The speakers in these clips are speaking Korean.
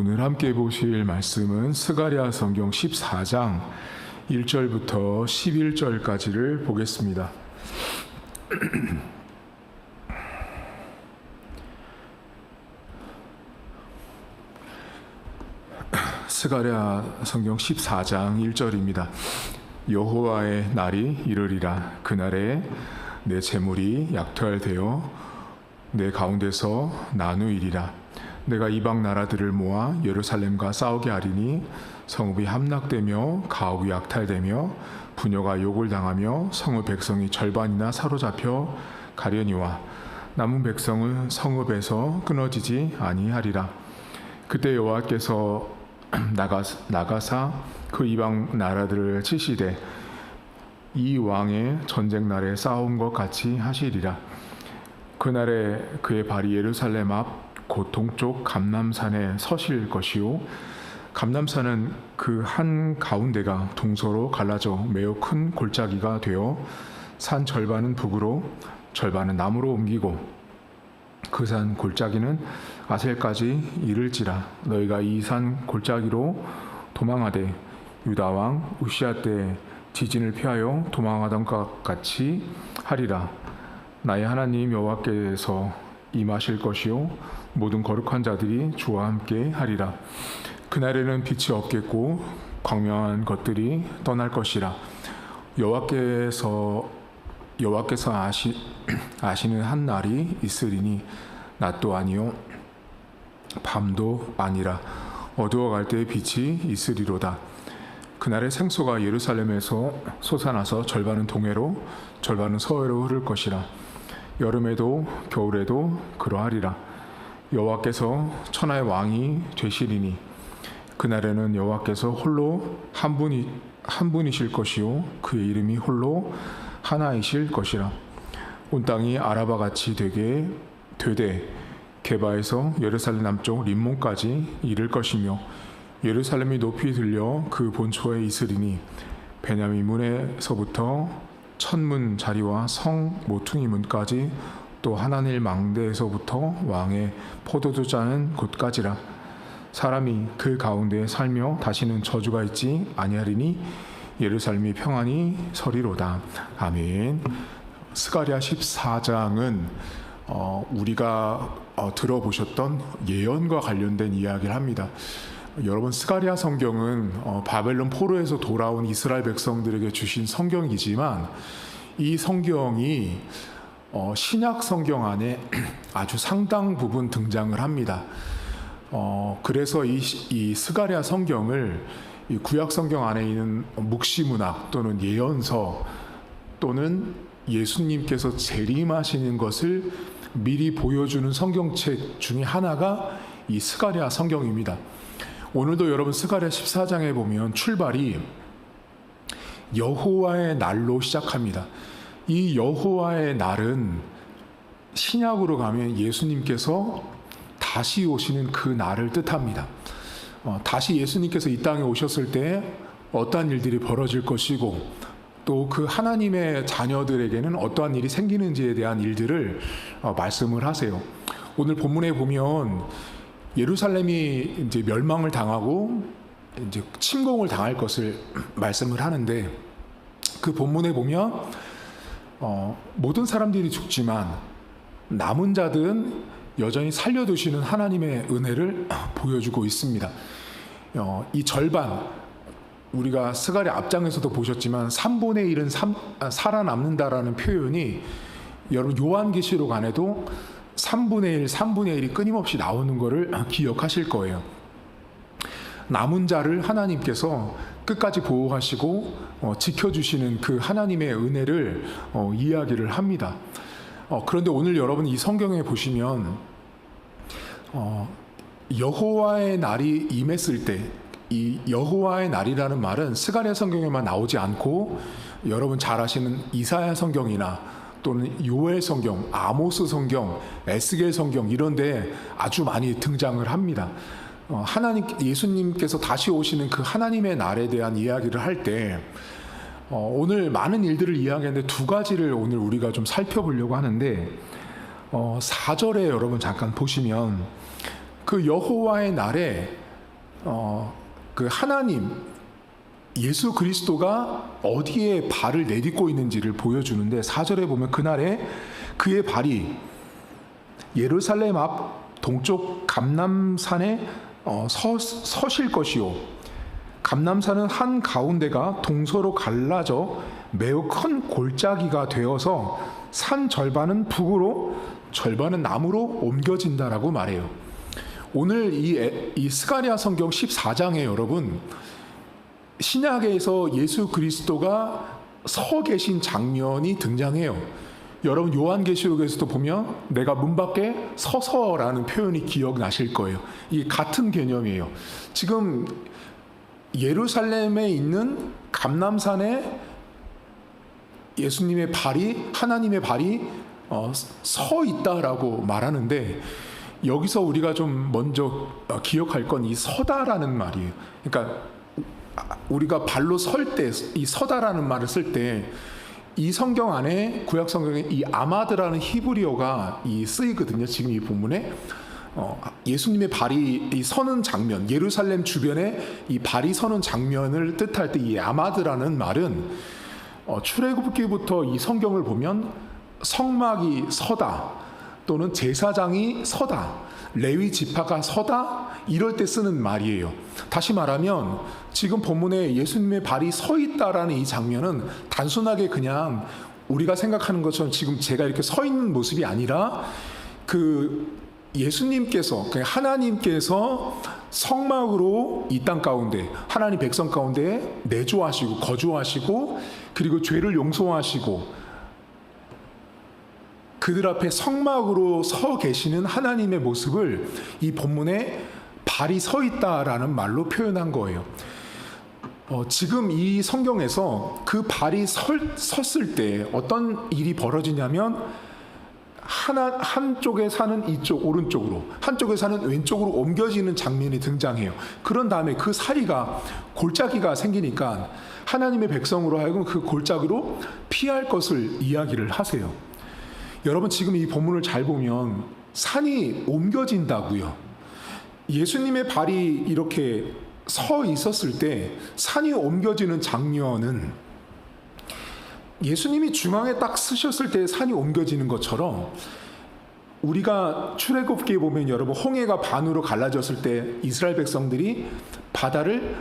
오늘 함께 보실 말씀은 스가랴 성경 14장 1절부터 11절까지를 보겠습니다. 스가랴 성경 14장 1절입니다. 여호와의 날이 이르리라. 그날에 내 재물이 약탈되어 내 가운데서 나누이리라. 내가 이방 나라들을 모아 예루살렘과 싸우게 하리니 성읍이 함락되며 가옥이 약탈되며 부녀가 욕을 당하며 성읍 백성이 절반이나 사로잡혀 가려니와 남은 백성은 성읍에서 끊어지지 아니하리라. 그때 여호와께서 나가사 그 이방 나라들을 치시되 이 왕의 전쟁 날에 싸운 것 같이 하시리라. 그날에 그의 발이 예루살렘 앞 곧 동쪽 감람산에 서실 것이요 감람산은 그 한 가운데가 동서로 갈라져 매우 큰 골짜기가 되어 산 절반은 북으로 절반은 남으로 옮기고 그 산 골짜기는 아셀까지 이를지라. 너희가 이 산 골짜기로 도망하되 유다 왕 우시야 때 지진을 피하여 도망하던 것 같이 하리라. 나의 하나님 여호와께서 임하실 것이요 모든 거룩한 자들이 주와 함께 하리라. 그날에는 빛이 없겠고 광명한 것들이 떠날 것이라. 여호와께서 아시는 한 날이 있으리니 낮도 아니요 밤도 아니라 어두워갈 때의 빛이 있으리로다. 그날에 생수가 예루살렘에서 솟아나서 절반은 동해로 절반은 서해로 흐를 것이라. 여름에도 겨울에도 그러하리라. 여호와께서 천하의 왕이 되시리니 그날에는 여호와께서 홀로 한 분이실 것이요 그의 이름이 홀로 하나이실 것이라. 온 땅이 아라바 같이 되되 게바에서 예루살렘 남쪽 림몬까지 이를 것이며 예루살렘이 높이 들려 그 본초에 있으리니 베냐민 문에서부터 천문 자리와 성 모퉁이 문까지 또 하나닐 망대에서부터 왕의 포도주 짜는 곳까지라. 사람이 그 가운데 살며 다시는 저주가 있지 아니하리니 예루살렘이 평안히 서리로다. 아멘. 스가랴 14장은 우리가 들어보셨던 예언과 관련된 이야기를 합니다. 여러분, 스가랴 성경은 바벨론 포로에서 돌아온 이스라엘 백성들에게 주신 성경이지만 이 성경이 신약 성경 안에 아주 상당 부분 등장을 합니다. 그래서 이 스가랴 성경을 이 구약 성경 안에 있는 묵시문학 또는 예언서 또는 예수님께서 재림하시는 것을 미리 보여주는 성경책 중에 하나가 이 스가랴 성경입니다. 오늘도 여러분 스가랴 14장에 보면 출발이 여호와의 날로 시작합니다. 이 여호와의 날은 신약으로 가면 예수님께서 다시 오시는 그 날을 뜻합니다. 다시 예수님께서 이 땅에 오셨을 때 어떠한 일들이 벌어질 것이고 또 그 하나님의 자녀들에게는 어떠한 일이 생기는지에 대한 일들을 말씀을 하세요. 오늘 본문에 보면 예루살렘이 이제 멸망을 당하고 이제 침공을 당할 것을 말씀을 하는데 그 본문에 보면 모든 사람들이 죽지만 남은 자들은 여전히 살려두시는 하나님의 은혜를 보여주고 있습니다. 이 절반, 우리가 스가랴 앞장에서도 보셨지만 3분의 1은 살아남는다라는 표현이 여러분 요한계시록 안에도 3분의 1이 끊임없이 나오는 것을 기억하실 거예요. 남은 자를 하나님께서 끝까지 보호하시고 지켜주시는 그 하나님의 은혜를 이야기를 합니다. 그런데 오늘 여러분 이 성경에 보시면 여호와의 날이 임했을 때, 이 여호와의 날이라는 말은 스가랴 성경에만 나오지 않고 여러분 잘 아시는 이사야 성경이나 또는 요엘 성경, 아모스 성경, 에스겔 성경 이런 데 아주 많이 등장을 합니다. 예수님께서 다시 오시는 그 하나님의 날에 대한 이야기를 할 때 오늘 많은 일들을 이야기하는데 두 가지를 오늘 우리가 좀 살펴보려고 하는데 4절에 여러분 잠깐 보시면 그 여호와의 날에 그 하나님 예수 그리스도가 어디에 발을 내딛고 있는지를 보여주는데 4절에 보면 그날에 그의 발이 예루살렘 앞 동쪽 감람산에 서실 것이요 감람산은 한 가운데가 동서로 갈라져 매우 큰 골짜기가 되어서 산 절반은 북으로 절반은 남으로 옮겨진다라고 말해요. 오늘 이 스가랴 성경 14장에 여러분 신약에서 예수 그리스도가 서 계신 장면이 등장해요. 여러분 요한계시록에서도 보면 내가 문 밖에 서서라는 표현이 기억나실 거예요. 이게 같은 개념이에요. 지금 예루살렘에 있는 감람산에 예수님의 발이 하나님의 발이 서 있다라고 말하는데 여기서 우리가 좀 먼저 기억할 건 이 서다라는 말이에요. 그러니까 우리가 발로 설 때 이 서다라는 말을 쓸 때 이 성경 안에 구약 성경에 이 아마드라는 히브리어가 쓰이거든요. 지금 이 본문에 예수님의 발이 이 서는 장면, 예루살렘 주변에 이 발이 서는 장면을 뜻할 때 이 아마드라는 말은 출애굽기부터 이 성경을 보면 성막이 서다 또는 제사장이 서다, 레위 지파가 서다 이럴 때 쓰는 말이에요. 다시 말하면 지금 본문에 예수님의 발이 서 있다라는 이 장면은 단순하게 그냥 우리가 생각하는 것처럼 지금 제가 이렇게 서 있는 모습이 아니라 그 예수님께서 하나님께서 성막으로 이 땅 가운데 하나님 백성 가운데 내주하시고 거주하시고 그리고 죄를 용서하시고 그들 앞에 성막으로 서 계시는 하나님의 모습을 이 본문에 발이 서 있다라는 말로 표현한 거예요. 지금 이 성경에서 그 발이 섰을 때 어떤 일이 벌어지냐면 한쪽에 사는 이쪽 오른쪽으로 한쪽에 사는 왼쪽으로 옮겨지는 장면이 등장해요. 그런 다음에 그 사이가 골짜기가 생기니까 하나님의 백성으로 하여금 그 골짜기로 피할 것을 이야기를 하세요. 여러분 지금 이 본문을 잘 보면 산이 옮겨진다고요. 예수님의 발이 이렇게 서 있었을 때 산이 옮겨지는 장면은 예수님이 중앙에 딱 서셨을 때 산이 옮겨지는 것처럼 우리가 출애굽기에 보면 여러분 홍해가 반으로 갈라졌을 때 이스라엘 백성들이 바다를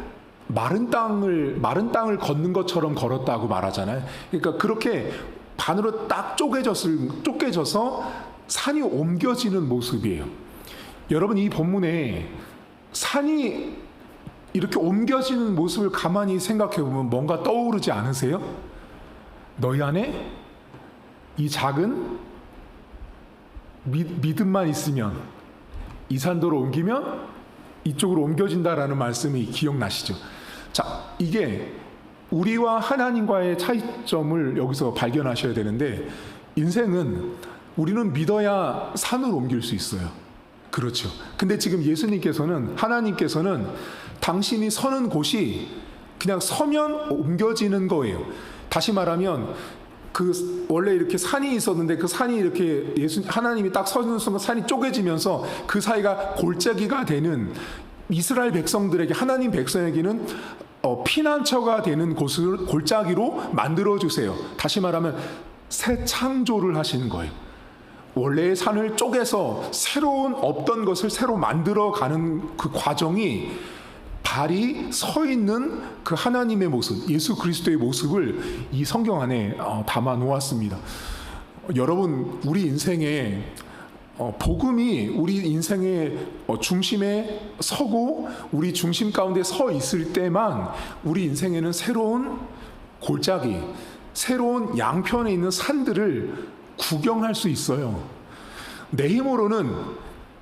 마른 땅을 걷는 것처럼 걸었다고 말하잖아요. 그러니까 그렇게 반으로 딱 쪼개져서 산이 옮겨지는 모습이에요. 여러분 이 본문에 산이 이렇게 옮겨지는 모습을 가만히 생각해 보면 뭔가 떠오르지 않으세요? 너희 안에 이 작은 믿음만 있으면 이 산도로 옮기면 이쪽으로 옮겨진다라는 말씀이 기억나시죠? 자, 이게 우리와 하나님과의 차이점을 여기서 발견하셔야 되는데 인생은 우리는 믿어야 산을 옮길 수 있어요. 그렇죠. 근데 지금 예수님께서는 하나님께서는 당신이 서는 곳이 그냥 서면 옮겨지는 거예요. 다시 말하면 그 원래 이렇게 산이 있었는데 그 산이 이렇게 하나님이 딱 서는 순간 산이 쪼개지면서 그 사이가 골짜기가 되는 이스라엘 백성들에게 하나님 백성에게는 피난처가 되는 곳을 골짜기로 만들어주세요. 다시 말하면 새 창조를 하시는 거예요. 원래의 산을 쪼개서 새로운 없던 것을 새로 만들어가는 그 과정이 발이 서 있는 그 하나님의 모습, 예수 그리스도의 모습을 이 성경 안에 담아 놓았습니다. 여러분, 우리 인생에 복음이 우리 인생의 중심에 서고 우리 중심 가운데 서 있을 때만 우리 인생에는 새로운 골짜기, 새로운 양편에 있는 산들을 구경할 수 있어요. 내 힘으로는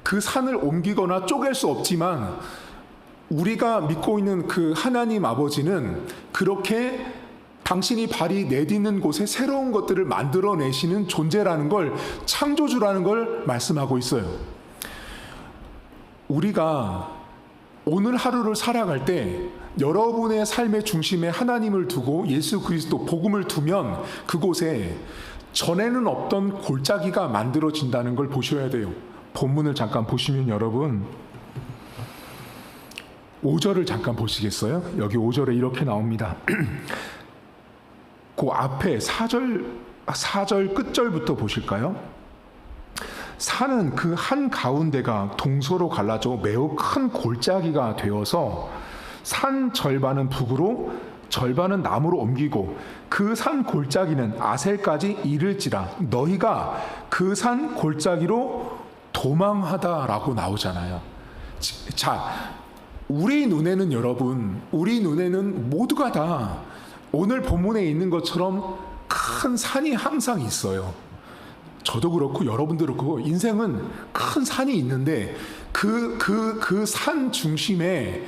그 산을 옮기거나 쪼갤 수 없지만 우리가 믿고 있는 그 하나님 아버지는 그렇게 당신이 발이 내딛는 곳에 새로운 것들을 만들어내시는 존재라는 걸, 창조주라는 걸 말씀하고 있어요. 우리가 오늘 하루를 살아갈 때 여러분의 삶의 중심에 하나님을 두고 예수 그리스도 복음을 두면 그곳에 전에는 없던 골짜기가 만들어진다는 걸 보셔야 돼요. 본문을 잠깐 보시면 여러분 5절을 잠깐 보시겠어요? 여기 5절에 이렇게 나옵니다. 그 앞에 4절 끝절부터 보실까요? 산은 그 한 가운데가 동서로 갈라져 매우 큰 골짜기가 되어서 산 절반은 북으로 절반은 남으로 옮기고 그 산 골짜기는 아셀까지 이를지라 너희가 그 산 골짜기로 도망하다라고 나오잖아요. 자, 우리 눈에는 여러분, 우리 눈에는 모두가 다 오늘 본문에 있는 것처럼 큰 산이 항상 있어요. 저도 그렇고 여러분도 그렇고 인생은 큰 산이 있는데 그 산 중심에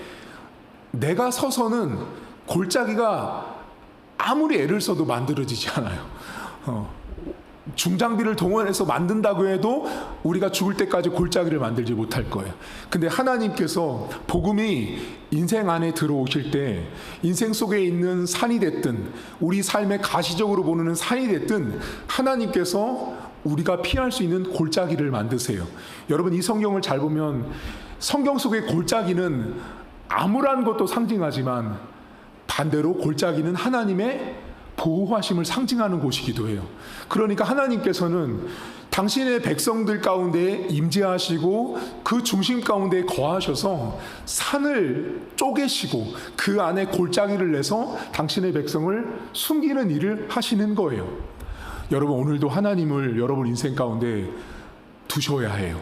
내가 서서는 골짜기가 아무리 애를 써도 만들어지지 않아요. 중장비를 동원해서 만든다고 해도 우리가 죽을 때까지 골짜기를 만들지 못할 거예요. 근데 하나님께서 복음이 인생 안에 들어오실 때 인생 속에 있는 산이 됐든 우리 삶의 가시적으로 보는 산이 됐든 하나님께서 우리가 피할 수 있는 골짜기를 만드세요. 여러분 이 성경을 잘 보면 성경 속의 골짜기는 암울한 것도 상징하지만 반대로 골짜기는 하나님의 보호하심을 상징하는 곳이기도 해요. 그러니까 하나님께서는 당신의 백성들 가운데 임재하시고 그 중심 가운데 거하셔서 산을 쪼개시고 그 안에 골짜기를 내서 당신의 백성을 숨기는 일을 하시는 거예요. 여러분 오늘도 하나님을 여러분 인생 가운데 두셔야 해요.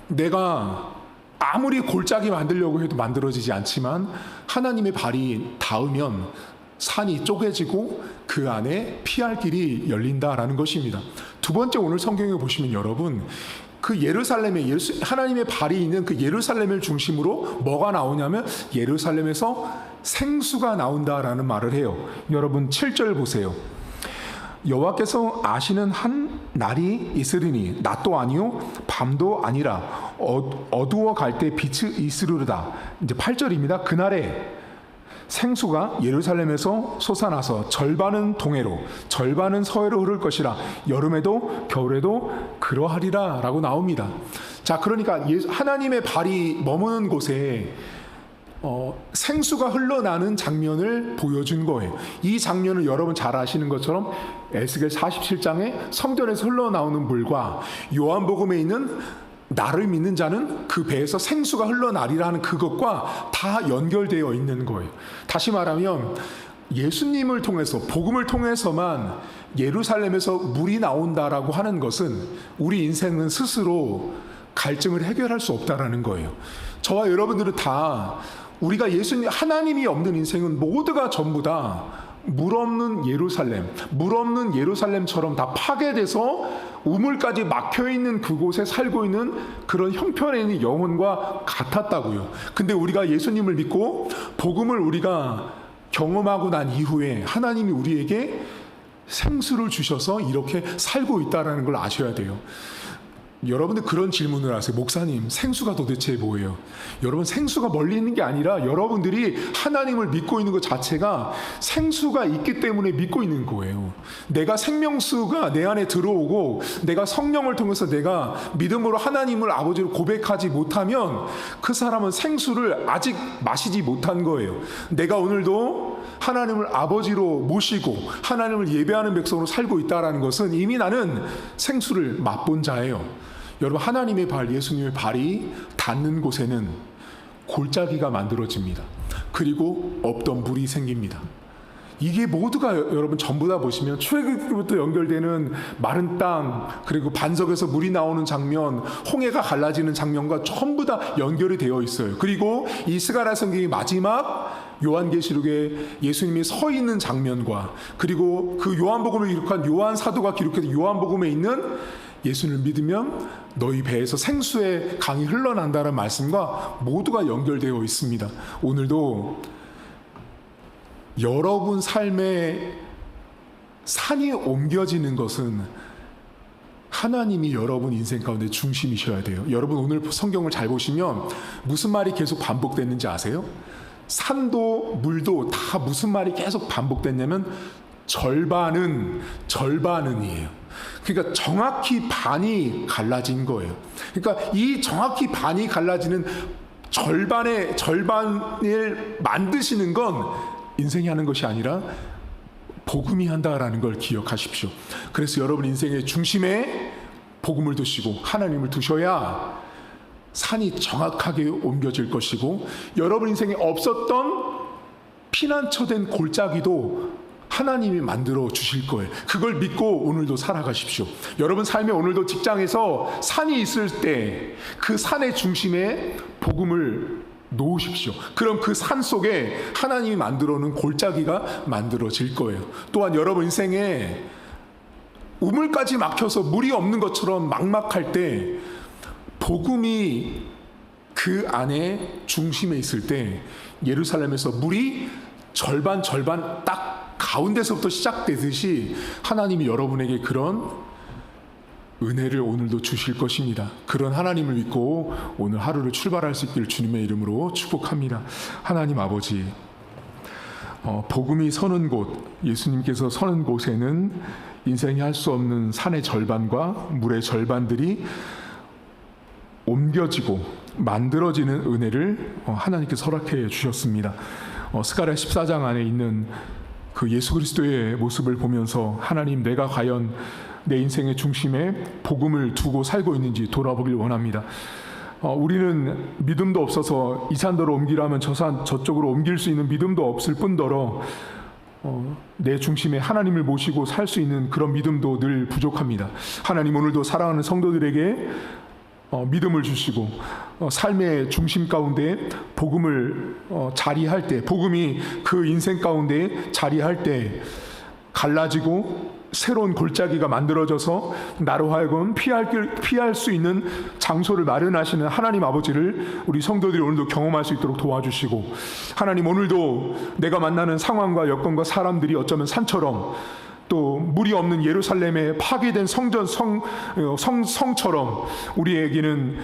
내가 아무리 골짜기 만들려고 해도 만들어지지 않지만 하나님의 발이 닿으면 산이 쪼개지고 그 안에 피할 길이 열린다라는 것입니다. 두 번째 오늘 성경에 보시면 여러분 그 예루살렘에 하나님의 발이 있는 그 예루살렘을 중심으로 뭐가 나오냐면 예루살렘에서 생수가 나온다라는 말을 해요. 여러분 7절 보세요. 여호와께서 아시는 한 날이 있으리니 낮도 아니요 밤도 아니라 어두워 갈 때 빛이 있으리로다. 이제 8절입니다. 그날에 생수가 예루살렘에서 솟아나서 절반은 동해로 절반은 서해로 흐를 것이라 여름에도 겨울에도 그러하리라 라고 나옵니다. 자, 그러니까 하나님의 발이 머무는 곳에 생수가 흘러나는 장면을 보여준 거예요. 이 장면을 여러분 잘 아시는 것처럼 에스겔 47장에 성전에서 흘러나오는 물과 요한복음에 있는 나를 믿는 자는 그 배에서 생수가 흘러나리라는 그것과 다 연결되어 있는 거예요. 다시 말하면 예수님을 통해서 복음을 통해서만 예루살렘에서 물이 나온다라고 하는 것은 우리 인생은 스스로 갈증을 해결할 수 없다라는 거예요. 저와 여러분들은 다 우리가 하나님이 없는 인생은 모두가 전부 다 물 없는 예루살렘처럼 다 파괴돼서 우물까지 막혀있는 그곳에 살고 있는 그런 형편에 있는 영혼과 같았다고요. 근데 우리가 예수님을 믿고 복음을 우리가 경험하고 난 이후에 하나님이 우리에게 생수를 주셔서 이렇게 살고 있다는 걸 아셔야 돼요. 여러분들 그런 질문을 하세요. 목사님, 생수가 도대체 뭐예요? 여러분, 생수가 멀리 있는 게 아니라 여러분들이 하나님을 믿고 있는 것 자체가 생수가 있기 때문에 믿고 있는 거예요. 내가 생명수가 내 안에 들어오고 내가 성령을 통해서 내가 믿음으로 하나님을 아버지로 고백하지 못하면 그 사람은 생수를 아직 마시지 못한 거예요. 내가 오늘도 하나님을 아버지로 모시고 하나님을 예배하는 백성으로 살고 있다는 것은 이미 나는 생수를 맛본 자예요. 여러분, 하나님의 발, 예수님의 발이 닿는 곳에는 골짜기가 만들어집니다. 그리고 없던 물이 생깁니다. 이게 모두가 여러분 전부 다 보시면 출애굽기부터 연결되는 마른 땅, 그리고 반석에서 물이 나오는 장면, 홍해가 갈라지는 장면과 전부 다 연결이 되어 있어요. 그리고 이 스가랴 성경의 마지막 요한계시록에 예수님이 서 있는 장면과 그리고 그 요한복음을 기록한 요한 사도가 기록한 요한복음에 있는 예수를 믿으면 너희 배에서 생수의 강이 흘러난다는 말씀과 모두가 연결되어 있습니다. 오늘도 여러분 삶에 산이 옮겨지는 것은 하나님이 여러분 인생 가운데 중심이셔야 돼요. 여러분 오늘 성경을 잘 보시면 무슨 말이 계속 반복됐는지 아세요? 산도 물도 다 무슨 말이 계속 반복됐냐면 절반은이에요. 그러니까 정확히 반이 갈라진 거예요. 그러니까 이 정확히 반이 갈라지는 절반을 만드시는 건 인생이 하는 것이 아니라 복음이 한다라는 걸 기억하십시오. 그래서 여러분 인생의 중심에 복음을 두시고 하나님을 두셔야 산이 정확하게 옮겨질 것이고, 여러분 인생에 없었던 피난처된 골짜기도 하나님이 만들어 주실 거예요. 그걸 믿고 오늘도 살아가십시오. 여러분 삶에 오늘도 직장에서 산이 있을 때 그 산의 중심에 복음을 놓으십시오. 그럼 그 산 속에 하나님이 만들어 놓은 골짜기가 만들어질 거예요. 또한 여러분 인생에 우물까지 막혀서 물이 없는 것처럼 막막할 때 복음이 그 안에 중심에 있을 때 예루살렘에서 물이 절반 딱 가운데서부터 시작되듯이 하나님이 여러분에게 그런 은혜를 오늘도 주실 것입니다. 그런 하나님을 믿고 오늘 하루를 출발할 수 있기를 주님의 이름으로 축복합니다. 하나님 아버지, 복음이 서는 곳, 예수님께서 서는 곳에는 인생이 할 수 없는 산의 절반과 물의 절반들이 옮겨지고 만들어지는 은혜를 하나님께서 허락해 주셨습니다. 스가랴 14장 안에 있는 그 예수 그리스도의 모습을 보면서 하나님, 내가 과연 내 인생의 중심에 복음을 두고 살고 있는지 돌아보길 원합니다. 우리는 믿음도 없어서 이 산더러 옮기라면 저 산 저쪽으로 옮길 수 있는 믿음도 없을 뿐더러 내 중심에 하나님을 모시고 살 수 있는 그런 믿음도 늘 부족합니다. 하나님, 오늘도 사랑하는 성도들에게 믿음을 주시고 삶의 중심 가운데 복음을 자리할 때, 복음이 그 인생 가운데 자리할 때 갈라지고 새로운 골짜기가 만들어져서 나로 하여금 피할 수 있는 장소를 마련하시는 하나님 아버지를 우리 성도들이 오늘도 경험할 수 있도록 도와주시고, 하나님, 오늘도 내가 만나는 상황과 여건과 사람들이 어쩌면 산처럼, 또 물이 없는 예루살렘의 파괴된 성처럼 우리에게는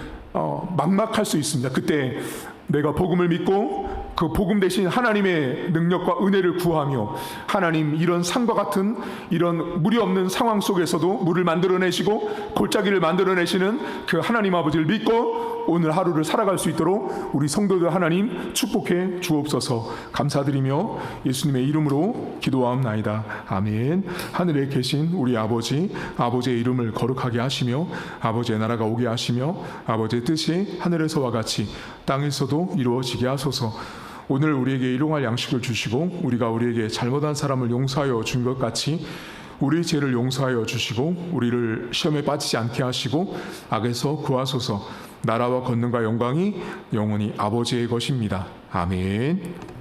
막막할 수 있습니다. 그때 내가 복음을 믿고 그 복음 대신 하나님의 능력과 은혜를 구하며, 하나님, 이런 산과 같은 이런 물이 없는 상황 속에서도 물을 만들어내시고 골짜기를 만들어내시는 그 하나님 아버지를 믿고 오늘 하루를 살아갈 수 있도록 우리 성도들 하나님 축복해 주옵소서. 감사드리며 예수님의 이름으로 기도하옵나이다. 아멘. 하늘에 계신 우리 아버지, 아버지의 이름을 거룩하게 하시며 아버지의 나라가 오게 하시며 아버지의 뜻이 하늘에서와 같이 땅에서도 이루어지게 하소서. 오늘 우리에게 일용할 양식을 주시고 우리가 우리에게 잘못한 사람을 용서하여 준 것 같이 우리 죄를 용서하여 주시고 우리를 시험에 빠지지 않게 하시고 악에서 구하소서. 나라와 권능과 영광이 영원히 아버지의 것입니다. 아멘.